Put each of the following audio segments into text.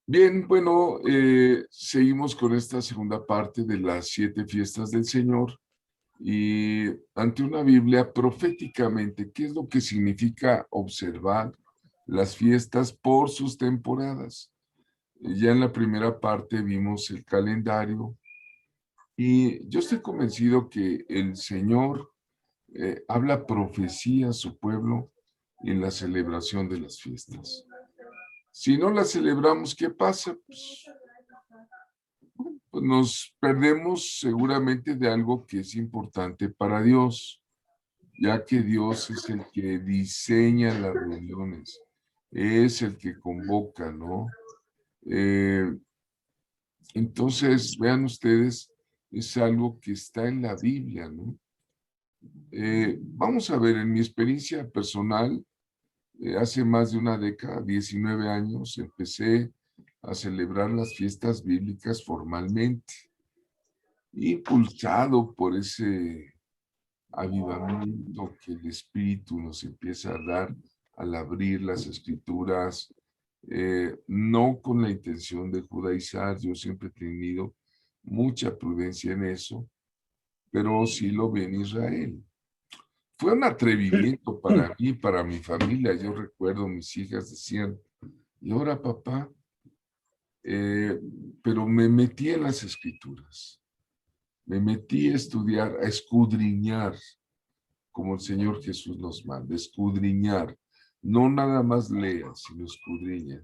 Bien, bueno, seguimos con esta segunda parte de las 7 fiestas del Señor y ante una Biblia proféticamente, ¿qué es lo que significa observar las fiestas por sus temporadas? Ya en la primera parte vimos el calendario y yo estoy convencido que el Señor habla profecía a su pueblo en la celebración de las fiestas. Si no las celebramos, ¿qué pasa? Pues nos perdemos seguramente de algo que es importante para Dios, ya que Dios es el que diseña las reuniones, es el que convoca, ¿no? Eh, entonces, vean ustedes, es algo que está en la Biblia, ¿no? Vamos a ver, en mi experiencia personal, hace más de una década, 19 años, empecé a celebrar las fiestas bíblicas formalmente, impulsado por ese avivamiento que el Espíritu nos empieza a dar al abrir las Escrituras, no con la intención de judaizar. Yo siempre he tenido mucha prudencia en eso, pero sí lo vi en Israel. Fue un atrevimiento para mí, para mi familia. Yo recuerdo, mis hijas decían, ¿y ahora papá? Eh, pero me metí en las Escrituras, me metí a estudiar, a escudriñar, como el Señor Jesús nos manda, escudriñar. No nada más lea, sino escudriña.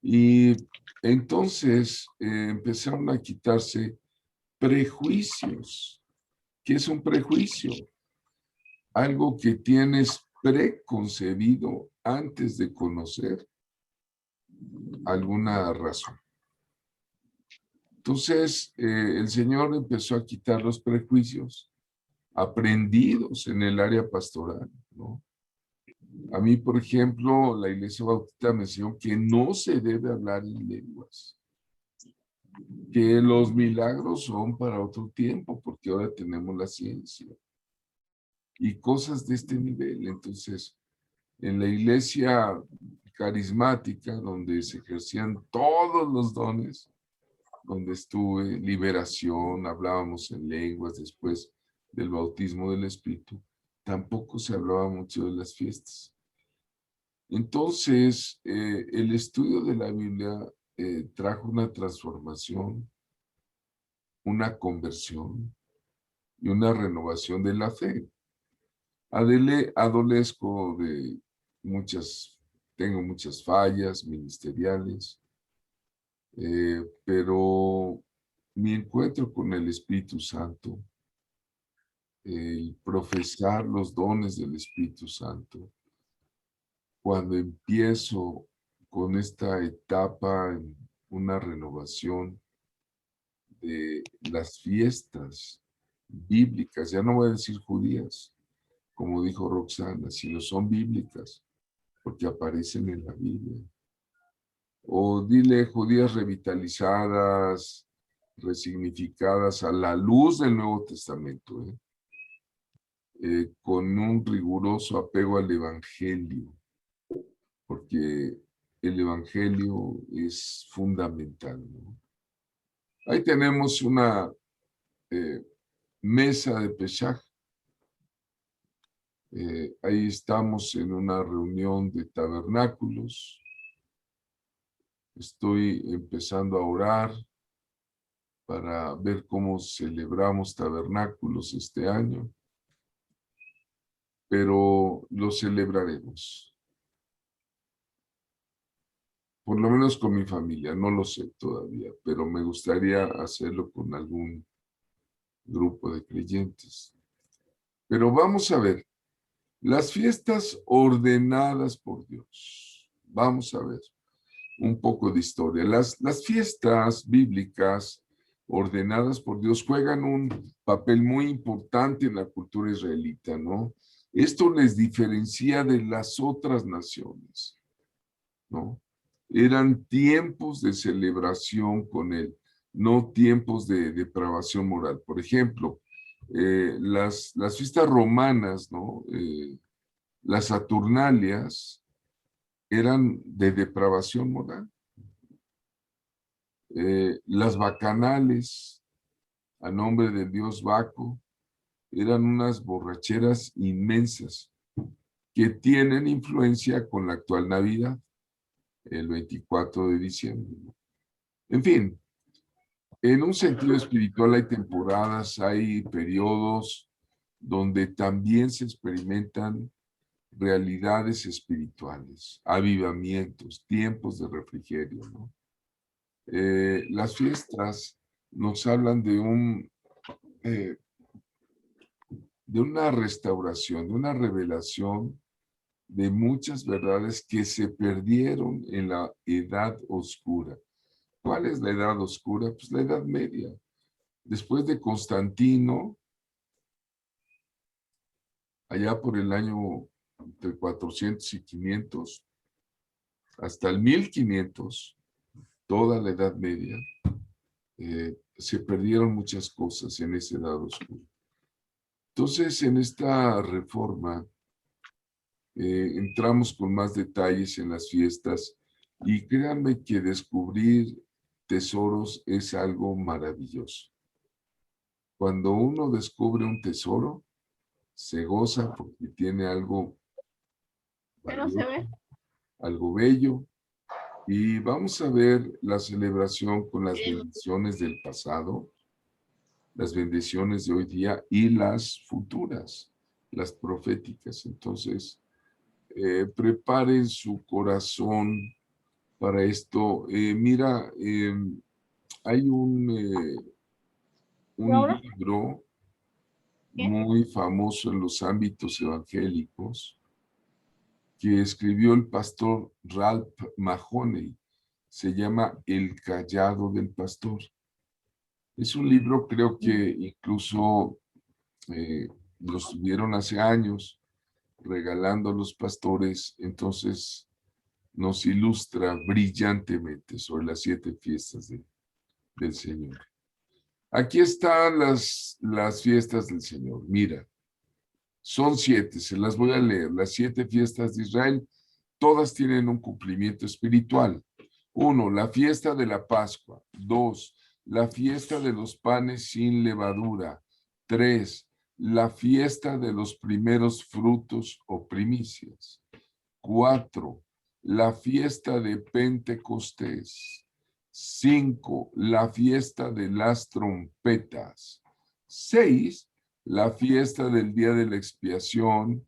Y entonces empezaron a quitarse prejuicios. ¿Qué es un prejuicio? Algo que tienes preconcebido antes de conocer alguna razón. Entonces, el Señor empezó a quitar los prejuicios aprendidos en el área pastoral, ¿no? A mí, por ejemplo, la Iglesia Bautista me enseñó que no se debe hablar en lenguas, que los milagros son para otro tiempo, porque ahora tenemos la ciencia y cosas de este nivel. Entonces, en la iglesia carismática, donde se ejercían todos los dones, donde estuve, liberación, hablábamos en lenguas después del bautismo del Espíritu, tampoco se hablaba mucho de las fiestas. Entonces, el estudio de la Biblia trajo una transformación, una conversión y una renovación de la fe. Adolezco de tengo muchas fallas ministeriales, pero mi encuentro con el Espíritu Santo, el profesar los dones del Espíritu Santo, cuando empiezo con esta etapa en una renovación de las fiestas bíblicas, ya no voy a decir judías, como dijo Roxana, sino son bíblicas, porque aparecen en la Biblia. O dile judías revitalizadas, resignificadas a la luz del Nuevo Testamento, con un riguroso apego al Evangelio, porque el Evangelio es fundamental, ¿no? Ahí tenemos una eh, mesa de Pesaj. Ahí estamos en una reunión de tabernáculos. Estoy empezando a orar para ver cómo celebramos tabernáculos este año, pero lo celebraremos, por lo menos con mi familia, no lo sé todavía, pero me gustaría hacerlo con algún grupo de creyentes. Pero vamos a ver, las fiestas ordenadas por Dios. Vamos a ver un poco de historia. Las fiestas bíblicas ordenadas por Dios juegan un papel muy importante en la cultura israelita, ¿no? Esto les diferencia de las otras naciones, ¿no? Eran tiempos de celebración con Él, no tiempos de depravación moral. Por ejemplo, las fiestas romanas, ¿no? Las Saturnalias eran de depravación moral. Las bacanales, a nombre del dios Baco, eran unas borracheras inmensas que tienen influencia con la actual Navidad, el 24 de diciembre. En fin, en un sentido espiritual hay temporadas, hay periodos donde también se experimentan realidades espirituales, avivamientos, tiempos de refrigerio, ¿no? Las fiestas nos hablan de una restauración, de una revelación de muchas verdades que se perdieron en la Edad Oscura. ¿Cuál es la Edad Oscura? Pues la Edad Media. Después de Constantino, allá por el año entre 400 y 500, hasta el 1500, toda la Edad Media, se perdieron muchas cosas en esa Edad Oscura. Entonces, en esta reforma, entramos con más detalles en las fiestas y créanme que descubrir tesoros es algo maravilloso. Cuando uno descubre un tesoro, se goza porque tiene algo valioso, algo bello. Y vamos a ver la celebración con las bendiciones del pasado, las bendiciones de hoy día y las futuras, las proféticas. Entonces, preparen su corazón para esto. Mira, hay un libro muy famoso en los ámbitos evangélicos que escribió el pastor Ralph Mahoney. Se llama El Callado del Pastor. Es un libro, creo que incluso lo estuvieron hace años regalando a los pastores, entonces nos ilustra brillantemente sobre las 7 fiestas del Señor. Aquí están las fiestas del Señor. Mira, son 7, se las voy a leer. Las 7 fiestas de Israel, todas tienen un cumplimiento espiritual. 1, la fiesta de la Pascua. 2, la fiesta de los panes sin levadura. 3, la fiesta de los primeros frutos o primicias. 4, la fiesta de Pentecostés. 5, la fiesta de las trompetas. 6, la fiesta del día de la expiación.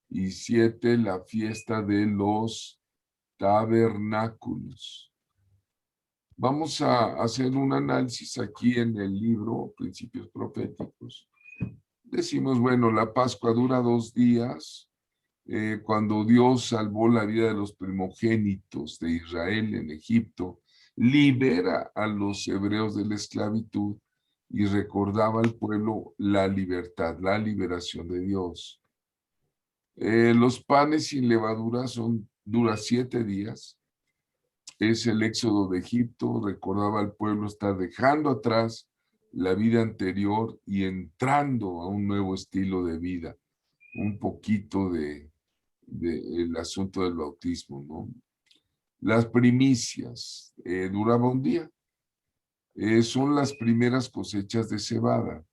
Y 7, la fiesta de los tabernáculos. Vamos a hacer un análisis aquí en el libro Principios Proféticos. Decimos, bueno, la Pascua dura 2 días. Cuando Dios salvó la vida de los primogénitos de Israel en Egipto, libera a los hebreos de la esclavitud y recordaba al pueblo la libertad, la liberación de Dios. Los panes sin levadura dura 7 días. Es el éxodo de Egipto, recordaba al pueblo estar dejando atrás la vida anterior y entrando a un nuevo estilo de vida. Un poquito el asunto del bautismo, ¿no? Las primicias, duraba 1 día. Son las primeras cosechas de cebada.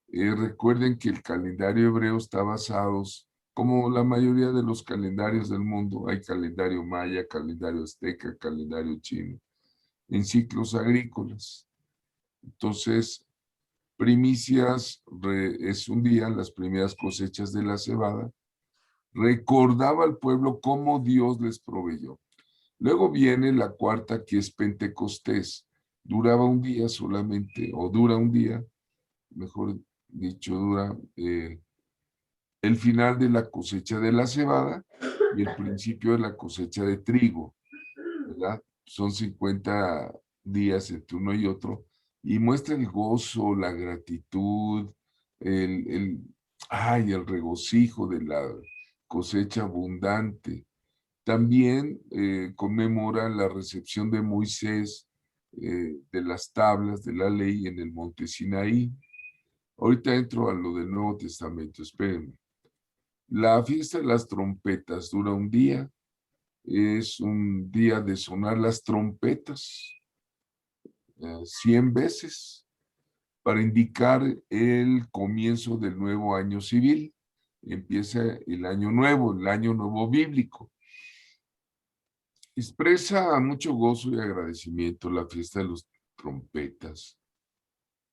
Recuerden que el calendario hebreo está basado, como la mayoría de los calendarios del mundo, hay calendario maya, calendario azteca, calendario chino, en ciclos agrícolas. Entonces, primicias es 1 día, las primeras cosechas de la cebada. Recordaba al pueblo cómo Dios les proveyó. Luego viene la 4ª, que es Pentecostés. Duraba 1 día solamente, o dura 1 día, mejor dicho, dura el final de la cosecha de la cebada y el principio de la cosecha de trigo, ¿verdad? Son 50 días entre uno y otro, y muestra el gozo, la gratitud, el regocijo de la cosecha abundante. También conmemora la recepción de Moisés de las tablas de la ley en el monte Sinaí. Ahorita entro a lo del Nuevo Testamento, espérenme. La fiesta de las trompetas dura 1 día. Es un día de sonar las trompetas. 100 veces para indicar el comienzo del nuevo año civil. Empieza el año nuevo bíblico. Expresa mucho gozo y agradecimiento la fiesta de los trompetas.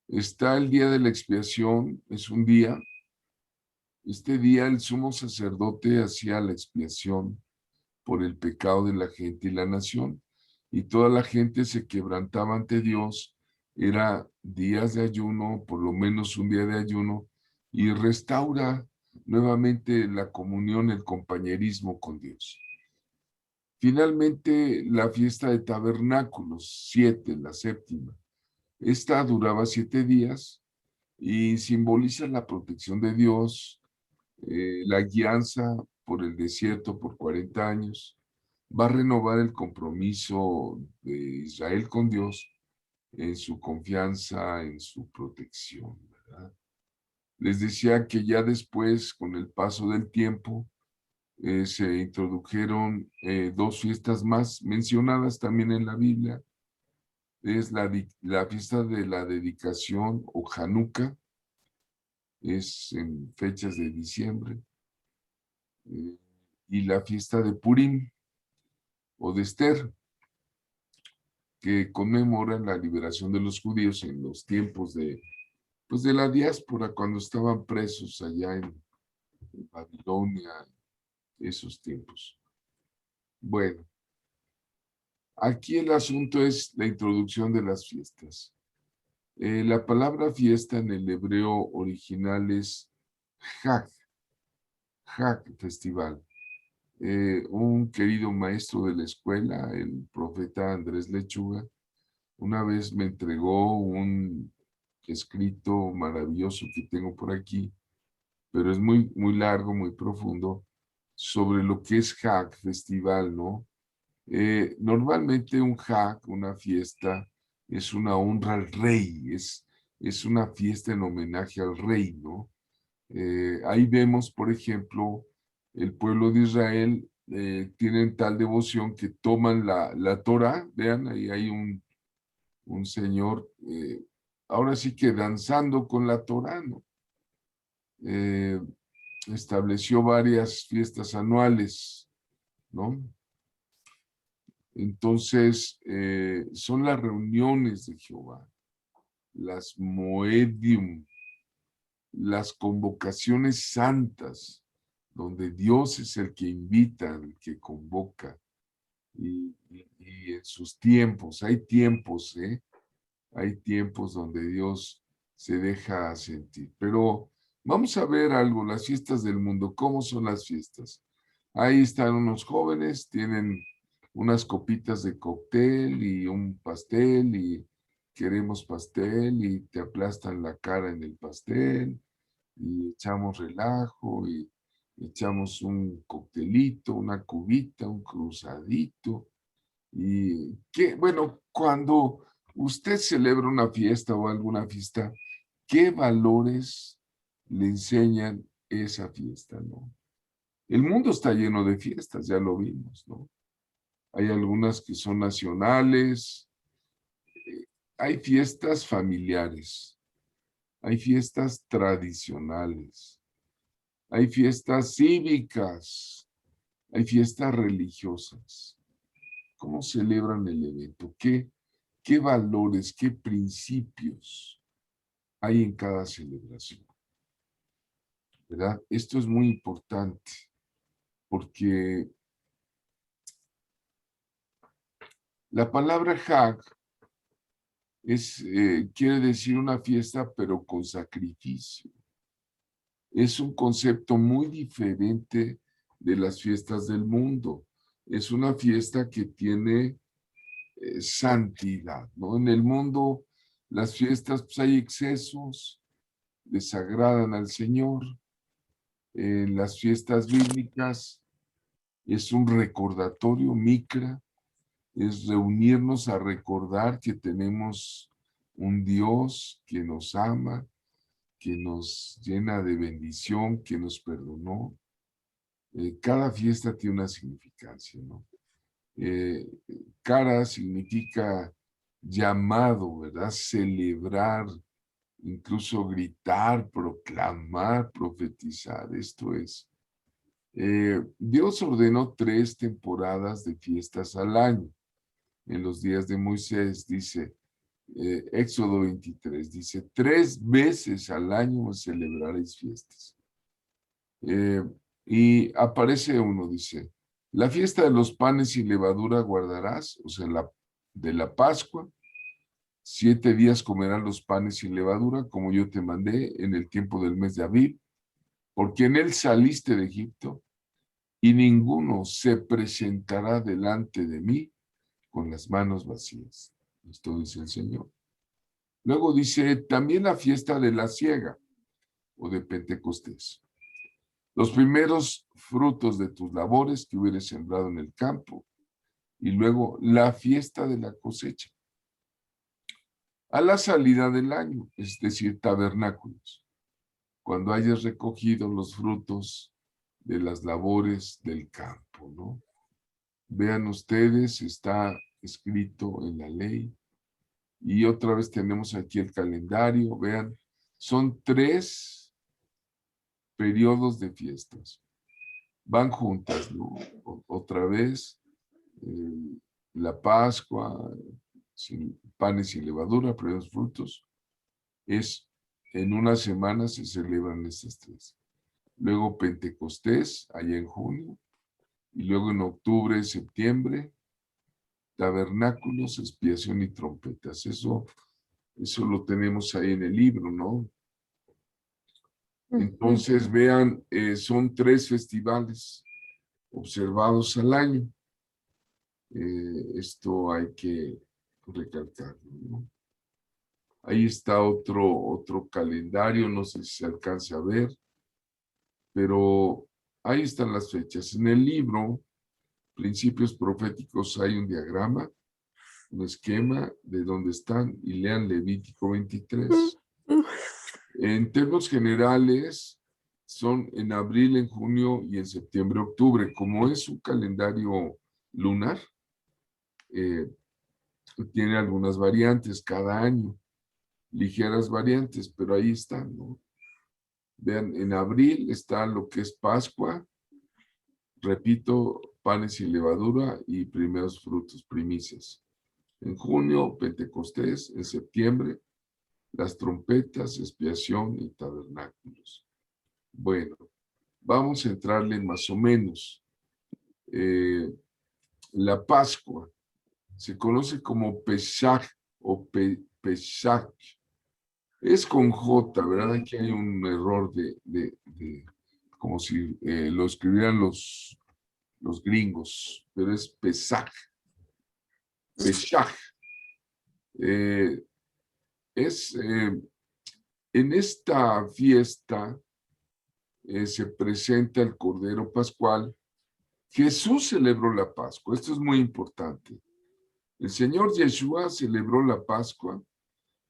Está el día de la expiación, es un día. Este día el sumo sacerdote hacía la expiación por el pecado de la gente y la nación, y toda la gente se quebrantaba ante Dios. Era días de ayuno, por lo menos un día de ayuno, y restaura nuevamente la comunión, el compañerismo con Dios. Finalmente, la fiesta de tabernáculos, 7, la séptima. Esta duraba 7 días y simboliza la protección de Dios, la guianza por el desierto por 40 años. Va a renovar el compromiso de Israel con Dios en su confianza, en su protección, ¿verdad? Les decía que ya después, con el paso del tiempo, se introdujeron 2 fiestas más mencionadas también en la Biblia. Es la fiesta de la dedicación o Hanukkah, es en fechas de diciembre, y la fiesta de Purim o de Esther, que conmemoran la liberación de los judíos en los tiempos pues de la diáspora, cuando estaban presos allá en Babilonia, esos tiempos. Bueno, aquí el asunto es la introducción de las fiestas. La palabra fiesta en el hebreo original es Hag, festival. Un querido maestro de la escuela, el profeta Andrés Lechuga, una vez me entregó un escrito maravilloso que tengo por aquí, pero es muy, muy largo, muy profundo, sobre lo que es Hag, festival, ¿no? Normalmente un Hag, una fiesta, es una honra al rey, es una fiesta en homenaje al rey, ¿no? Ahí vemos, por ejemplo, el pueblo de Israel tienen tal devoción que toman la Torah, vean, ahí hay un señor, ahora sí que danzando con la Torah, ¿no? Eh, Estableció varias fiestas anuales, ¿no? Entonces, son las reuniones de Jehová, las moedium, las convocaciones santas, donde Dios es el que invita, el que convoca, y en sus tiempos, hay tiempos, ¿eh? Hay tiempos donde Dios se deja sentir. Pero vamos a ver algo, las fiestas del mundo, ¿cómo son las fiestas? Ahí están unos jóvenes, tienen unas copitas de cóctel y un pastel y queremos pastel y te aplastan la cara en el pastel y echamos relajo y echamos un coctelito, una cubita, un cruzadito. Y que, bueno, cuando usted celebra una fiesta o alguna fiesta, ¿qué valores le enseñan esa fiesta, no? El mundo está lleno de fiestas, ya lo vimos, ¿no? Hay algunas que son nacionales, hay fiestas familiares, hay fiestas tradicionales, hay fiestas cívicas, hay fiestas religiosas. ¿Cómo celebran el evento? ¿Qué valores, qué principios hay en cada celebración? ¿Verdad? Esto es muy importante porque la palabra Hag quiere decir una fiesta, pero con sacrificio. Es un concepto muy diferente de las fiestas del mundo. Es una fiesta que tiene santidad, ¿no? En el mundo, las fiestas, pues hay excesos, desagradan al Señor. En las fiestas bíblicas es un recordatorio, micra, es reunirnos a recordar que tenemos un Dios que nos ama, que nos llena de bendición, que nos perdonó. Cada fiesta tiene una significancia, ¿no? Cara significa llamado, ¿verdad? Celebrar, incluso gritar, proclamar, profetizar. Esto es, Dios ordenó 3 temporadas de fiestas al año. En los días de Moisés, dice, Éxodo 23, dice, 3 veces al año celebraréis fiestas. Y aparece uno, dice, la fiesta de los panes sin levadura guardarás, o sea, de la Pascua, 7 días comerán los panes sin levadura, como yo te mandé en el tiempo del mes de Abib, porque en él saliste de Egipto, y ninguno se presentará delante de mí con las manos vacías. Esto dice el Señor. Luego dice, también la fiesta de la siega, o de Pentecostés. Los primeros frutos de tus labores que hubieres sembrado en el campo, y luego la fiesta de la cosecha. A la salida del año, es decir, tabernáculos, cuando hayas recogido los frutos de las labores del campo, ¿no? Vean ustedes, está escrito en la ley. Y otra vez tenemos aquí el calendario, vean, son 3 periodos de fiestas. Van juntas, ¿no? Otra vez, la Pascua, panes sin levadura, primeros frutos, es en una semana se celebran estas 3. Luego Pentecostés, allá en junio, y luego en octubre, septiembre, tabernáculos, expiación y trompetas. Eso lo tenemos ahí en el libro, ¿no? Entonces, vean, son 3 festivales observados al año. Esto hay que recalcarlo, ¿no? Ahí está otro calendario, no sé si se alcanza a ver, pero ahí están las fechas. En el libro, Principios Proféticos, hay un diagrama, un esquema de dónde están, y lean Levítico 23. En términos generales, son en abril, en junio y en septiembre, octubre. Como es un calendario lunar, tiene algunas variantes cada año, ligeras variantes, pero ahí están, ¿no? Vean, en abril está lo que es Pascua, repito, panes sin levadura y primeros frutos, primicias. En junio, Pentecostés. En septiembre, las trompetas, expiación y tabernáculos. Bueno, vamos a entrarle más o menos. La Pascua se conoce como Pesach o Pesach. Es con J, ¿verdad? Aquí hay un error como si lo escribieran los gringos, pero es Pesach. Pesach. En esta fiesta se presenta el Cordero Pascual. Jesús celebró la Pascua. Esto es muy importante. El Señor Yeshua celebró la Pascua.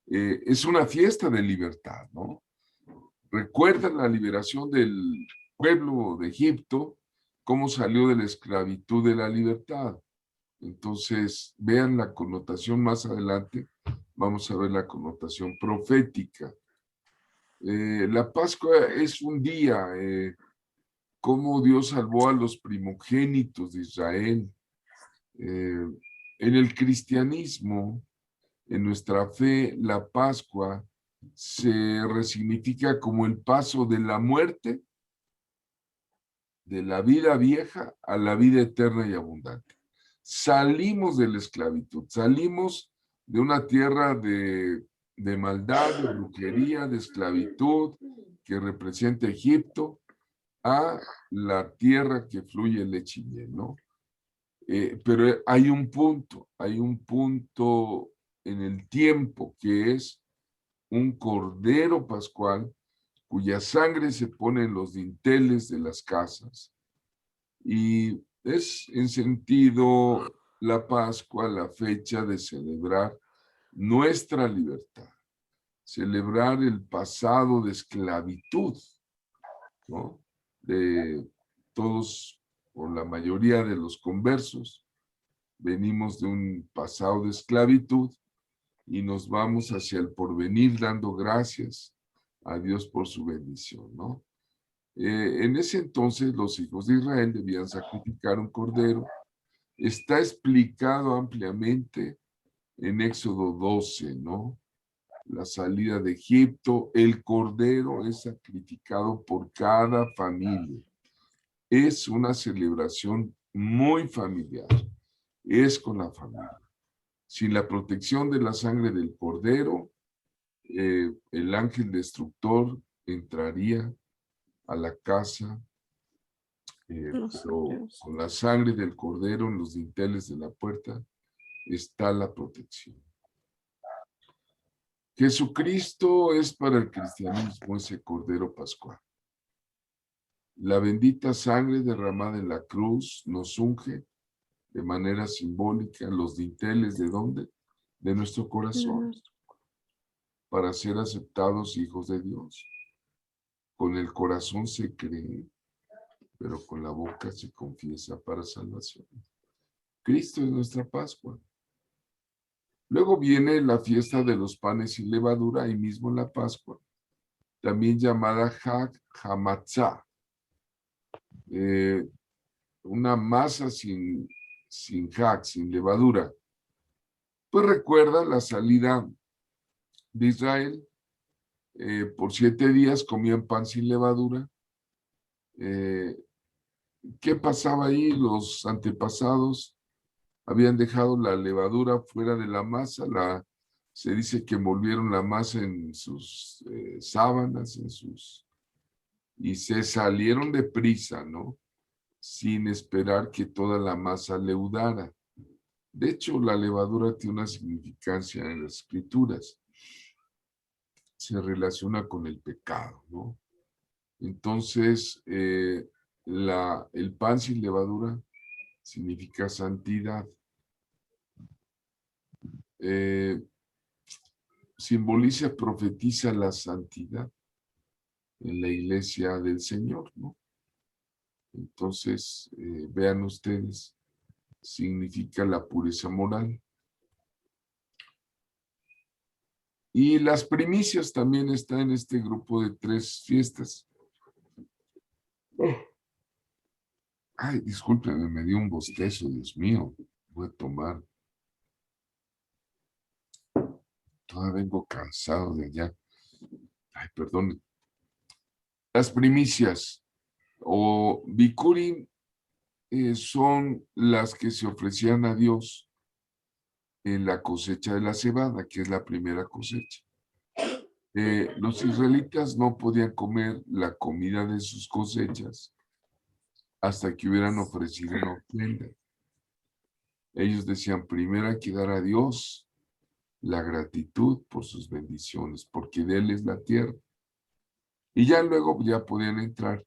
Es una fiesta de libertad, ¿no? Recuerdan la liberación del pueblo de Egipto, cómo salió de la esclavitud de la libertad. Entonces, vean la connotación más adelante. Vamos a ver la connotación profética. La Pascua es un día, cómo Dios salvó a los primogénitos de Israel. En el cristianismo, en nuestra fe, la Pascua se resignifica como el paso de la muerte, de la vida vieja a la vida eterna y abundante. Salimos de la esclavitud, salimos de una tierra de maldad, de brujería, de esclavitud que representa Egipto, a la tierra que fluye leche y miel, ¿no? Pero hay un punto en el tiempo que es un cordero pascual cuya sangre se pone en los dinteles de las casas. Y es en sentido la Pascua la fecha de celebrar nuestra libertad, celebrar el pasado de esclavitud, ¿no? De todos, o la mayoría de los conversos, venimos de un pasado de esclavitud y nos vamos hacia el porvenir dando gracias a Dios por su bendición, ¿no? En ese entonces los hijos de Israel debían sacrificar un cordero. Está explicado ampliamente en Éxodo 12, ¿no? La salida de Egipto, el cordero es sacrificado por cada familia. Es una celebración muy familiar, es con la familia. Sin la protección de la sangre del cordero, el ángel destructor entraría a la casa, pero con la sangre del cordero en los dinteles de la puerta está la protección. Jesucristo es para el cristianismo ese cordero pascual. La bendita sangre derramada en la cruz nos unge de manera simbólica los dinteles ¿de dónde? De nuestro corazón, para ser aceptados hijos de Dios. Con el corazón se cree, pero con la boca se confiesa para salvación. Cristo es nuestra Pascua. Luego viene la fiesta de los panes sin levadura, ahí mismo en la Pascua, también llamada Hag Hamatzah, una masa sin hag, sin levadura. Pues recuerda la salida de Israel, por 7 días comían pan sin levadura. ¿Qué pasaba ahí? Los antepasados habían dejado la levadura fuera de la masa, se dice que envolvieron la masa en sus sábanas, y se salieron deprisa, ¿no? Sin esperar que toda la masa leudara. De hecho, la levadura tiene una significancia en las escrituras. Se relaciona con el pecado, ¿no? Entonces, el pan sin levadura significa santidad. Simboliza, profetiza la santidad en la iglesia del Señor, ¿no? Entonces, vean ustedes, significa la pureza moral. Y las primicias también están en este grupo de 3 fiestas. Ay, discúlpenme, me dio un bostezo, Dios mío. Voy a tomar. Todavía vengo cansado de allá. Ay, perdón. Las primicias o bikurim son las que se ofrecían a Dios en la cosecha de la cebada, que es la primera cosecha. Los israelitas no podían comer la comida de sus cosechas hasta que hubieran ofrecido una ofrenda. Ellos decían, primero hay que dar a Dios la gratitud por sus bendiciones, porque de Él es la tierra. Y ya luego ya podían entrar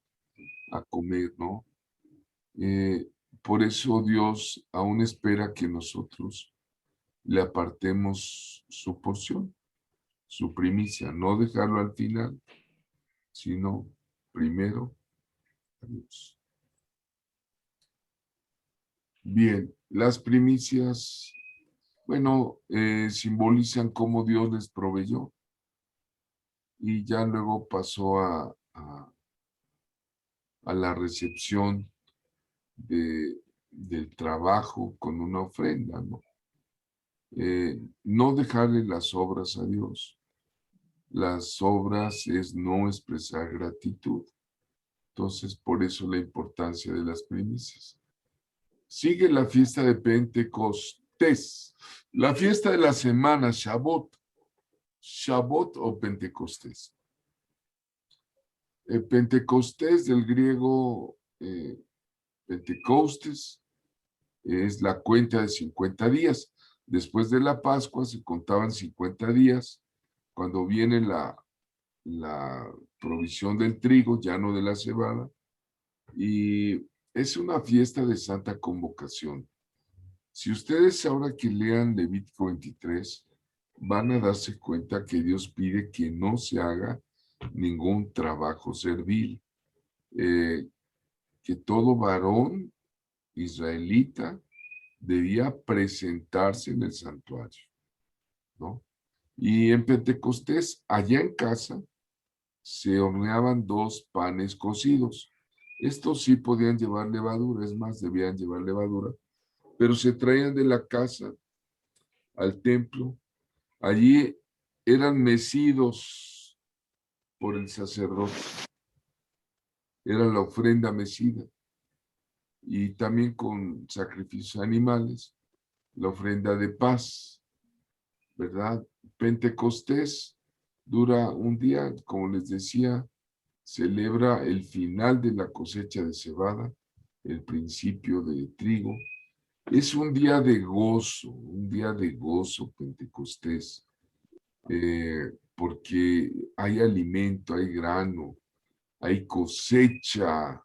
a comer, ¿no? Por eso Dios aún espera que nosotros le apartemos su porción, su primicia, no dejarlo al final, sino primero a Dios. Bien, las primicias, bueno, simbolizan cómo Dios les proveyó y ya luego pasó a la recepción del trabajo con una ofrenda, ¿no? No dejarle las obras a Dios. Las obras es no expresar gratitud. Entonces, por eso la importancia de las primicias. Sigue la fiesta de Pentecostés. La fiesta de la semana, Shavuot. Shavuot o Pentecostés. Pentecostés del griego Pentecostés es la cuenta de 50 días. Después de la Pascua se contaban 50 días. Cuando viene la provisión del trigo, ya no de la cebada, y es una fiesta de santa convocación. Si ustedes ahora que lean Levítico 23, van a darse cuenta que Dios pide que no se haga ningún trabajo servil, que todo varón israelita debía presentarse en el santuario, ¿no? Y en Pentecostés, allá en casa, se horneaban 2 panes cocidos. Estos sí podían llevar levadura, es más, debían llevar levadura, pero se traían de la casa al templo. Allí eran mecidos por el sacerdote. Era la ofrenda mecida. Y también con sacrificios animales, la ofrenda de paz, ¿verdad? Pentecostés dura un día, como les decía, celebra el final de la cosecha de cebada, el principio de trigo. Es un día de gozo Pentecostés, porque hay alimento, hay grano, hay cosecha.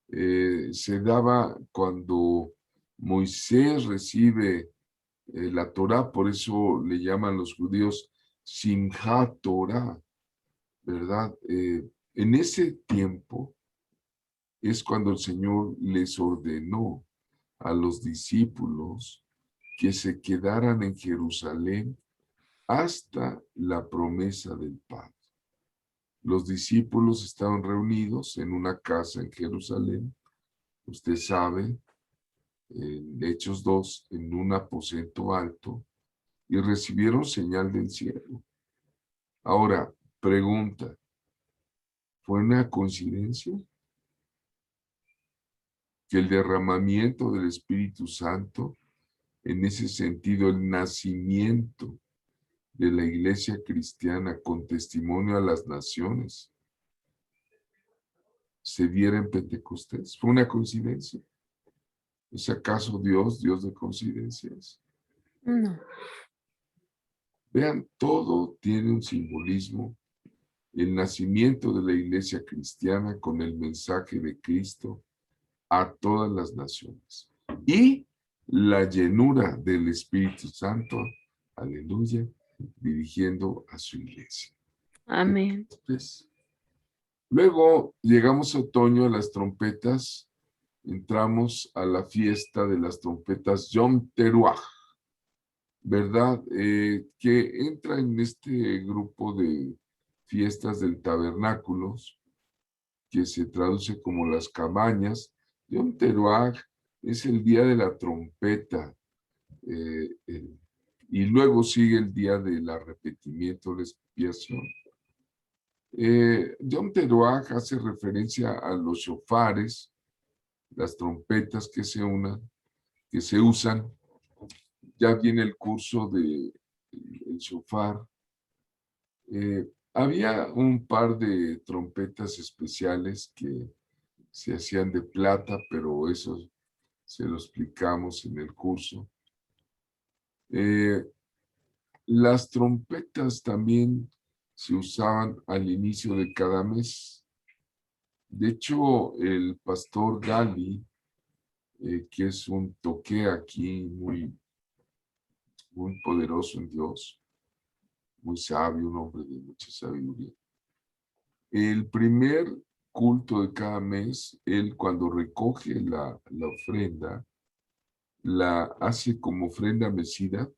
Se daba cuando Moisés recibe la Torá, por eso le llaman los judíos Simchat Torah, ¿verdad? En ese tiempo es cuando el Señor les ordenó a los discípulos que se quedaran en Jerusalén hasta la promesa del Padre. Los discípulos estaban reunidos en una casa en Jerusalén, usted sabe, en Hechos 2, en un aposento alto, y recibieron señal del cielo. Ahora, pregunta, ¿fue una coincidencia que el derramamiento del Espíritu Santo, en ese sentido, el nacimiento de la iglesia cristiana con testimonio a las naciones, se diera en Pentecostés? ¿Fue una coincidencia? ¿Es acaso Dios de coincidencias? No. Vean, todo tiene un simbolismo. El nacimiento de la iglesia cristiana con el mensaje de Cristo a todas las naciones. Y la llenura del Espíritu Santo, aleluya, dirigiendo a su iglesia. Amén. Entonces, luego llegamos a otoño, a las trompetas, entramos a la fiesta de las trompetas Yom Teruah, ¿verdad? Que entra en este grupo de fiestas del tabernáculos, que se traduce como las cabañas. Yom Teruah es el día de la trompeta, y luego sigue el día del arrepentimiento, la expiación. Yom Teruah hace referencia a los shofares, las trompetas que se usan. Ya viene el curso de el shofar. Había un par de trompetas especiales que se hacían de plata, pero eso se lo explicamos en el curso. Las trompetas también se usaban al inicio de cada mes. De hecho, el pastor Gali, que es un toque aquí muy, muy poderoso en Dios, muy sabio, un hombre de mucha sabiduría. El primer culto de cada mes, él cuando recoge la ofrenda, la hace como ofrenda mecida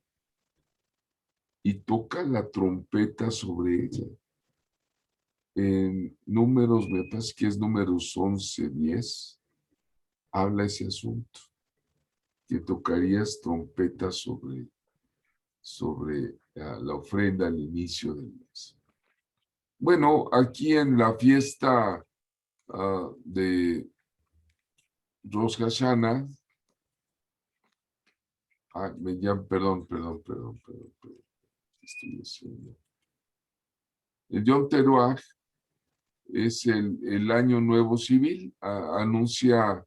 y toca la trompeta sobre ella. En números, me parece que es números 11:10, habla ese asunto, que tocarías trompeta sobre la ofrenda al inicio del mes. Bueno, aquí en la fiesta de Rosh Hashanah, me llaman, perdón, ¿qué estoy haciendo? El Yom Teruah es el año nuevo civil, anuncia,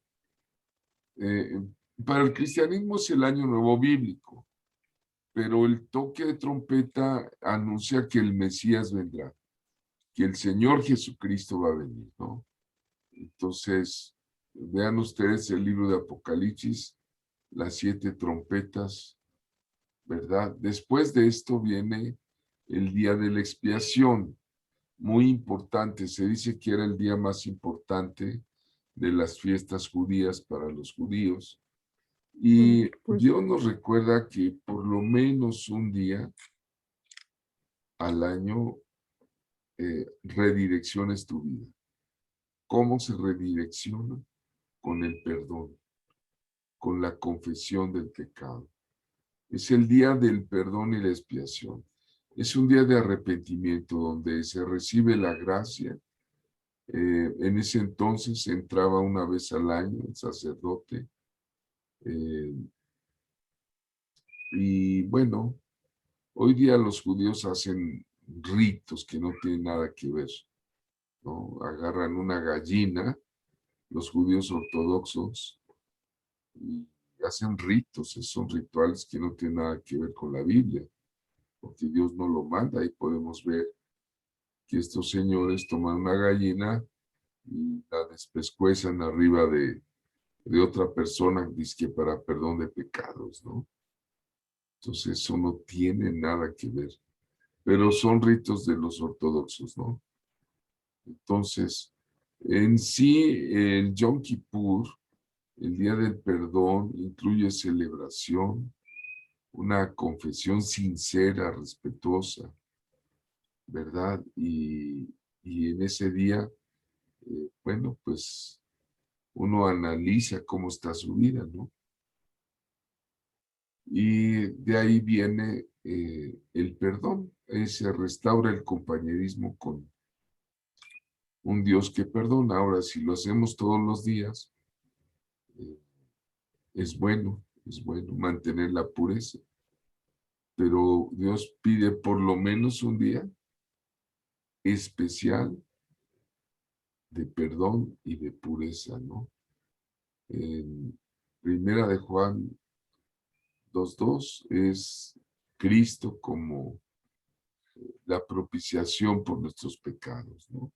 para el cristianismo es el año nuevo bíblico, pero el toque de trompeta anuncia que el Mesías vendrá, que el Señor Jesucristo va a venir, ¿no? Entonces, vean ustedes el libro de Apocalipsis, las 7 trompetas, ¿verdad? Después de esto viene el día de la expiación, muy importante. Se dice que era el día más importante de las fiestas judías para los judíos. Y Pues Dios nos recuerda que por lo menos un día al año redirecciones tu vida. ¿Cómo se redirecciona? Con el perdón, con la confesión del pecado. Es el día del perdón y la expiación. Es un día de arrepentimiento donde se recibe la gracia. En ese entonces entraba una vez al año el sacerdote. Y bueno, hoy día los judíos hacen ritos que no tienen nada que ver, ¿no? Agarran una gallina, los judíos ortodoxos, y hacen ritos, son rituales que no tienen nada que ver con la Biblia, porque Dios no lo manda. Ahí podemos ver que estos señores toman una gallina y la despescuezan arriba de otra persona, dizque para perdón de pecados, ¿no? Entonces eso no tiene nada que ver, pero son ritos de los ortodoxos, ¿no? Entonces, en sí, el Yom Kippur, el Día del Perdón, incluye celebración, una confesión sincera, respetuosa, ¿verdad? Y en ese día, bueno, pues uno analiza cómo está su vida, ¿no? Y de ahí viene el perdón. Se restaura el compañerismo con un Dios que perdona. Ahora, si lo hacemos todos los días, eh, es bueno mantener la pureza. Pero Dios pide por lo menos un día especial de perdón y de pureza, ¿no? En Primera de Juan 2:2 es Cristo como la propiciación por nuestros pecados, ¿no?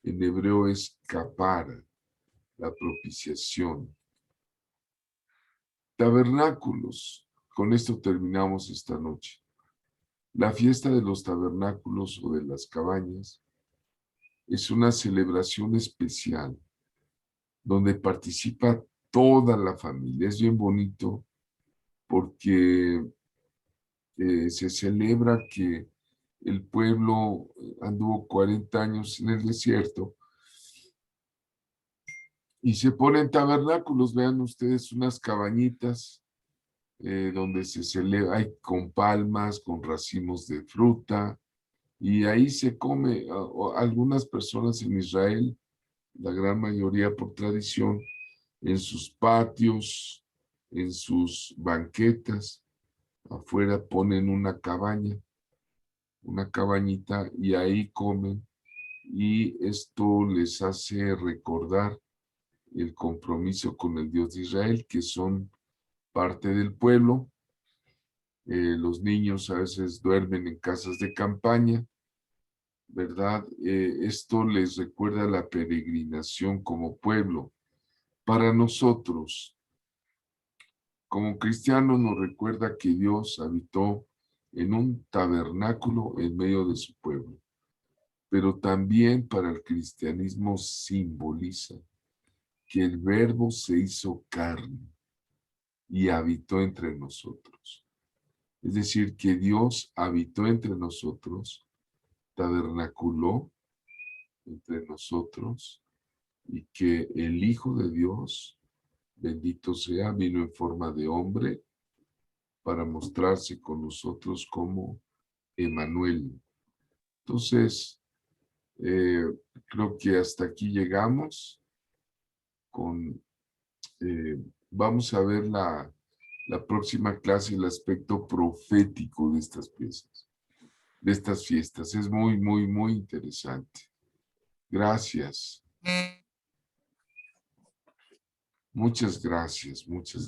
En hebreo es kapara, la propiciación. Tabernáculos. Con esto terminamos esta noche. La fiesta de los tabernáculos o de las cabañas es una celebración especial donde participa toda la familia. Es bien bonito porque se celebra que el pueblo anduvo 40 años en el desierto y se ponen tabernáculos. Vean ustedes unas cabañitas donde se celebra, hay con palmas, con racimos de fruta, y ahí se come. Algunas personas en Israel, la gran mayoría por tradición, en sus patios, en sus banquetas, afuera ponen una cabaña, una cabañita, y ahí comen, y esto les hace recordar el compromiso con el Dios de Israel, que son parte del pueblo. Los niños a veces duermen en casas de campaña, ¿verdad? Esto les recuerda la peregrinación como pueblo. Para nosotros, como cristianos, nos recuerda que Dios habitó en un tabernáculo en medio de su pueblo, pero también para el cristianismo simboliza que el Verbo se hizo carne y habitó entre nosotros. Es decir, que Dios habitó entre nosotros, tabernaculó entre nosotros, y que el Hijo de Dios, bendito sea, vino en forma de hombre para mostrarse con nosotros como Emmanuel. Entonces, creo que hasta aquí llegamos con, vamos a ver la próxima clase, el aspecto profético de estas piezas, de estas fiestas. Es muy, muy, muy interesante. Gracias. Muchas gracias, muchas